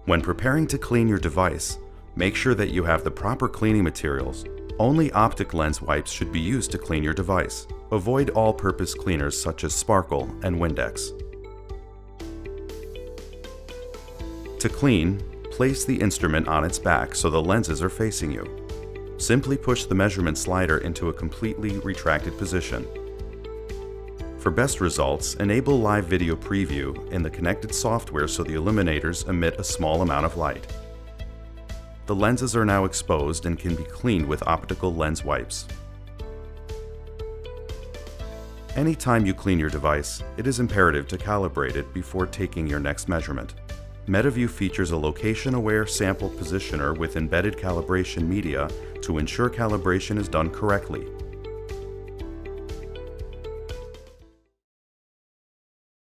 When preparing to clean your device, make sure that you have the proper cleaning materials. Only optic lens wipes should be used to clean your device. Avoid all-purpose cleaners such as Sparkle and Windex. To clean, place the instrument on its back so the lenses are facing you. Simply push the measurement slider into a completely retracted position. For best results, enable live video preview in the connected software so the illuminators emit a small amount of light. The lenses are now exposed and can be cleaned with optical lens wipes. Anytime you clean your device, it is imperative to calibrate it before taking your next measurement. MetaVue features a location-aware sample positioner with embedded calibration media to ensure calibration is done correctly.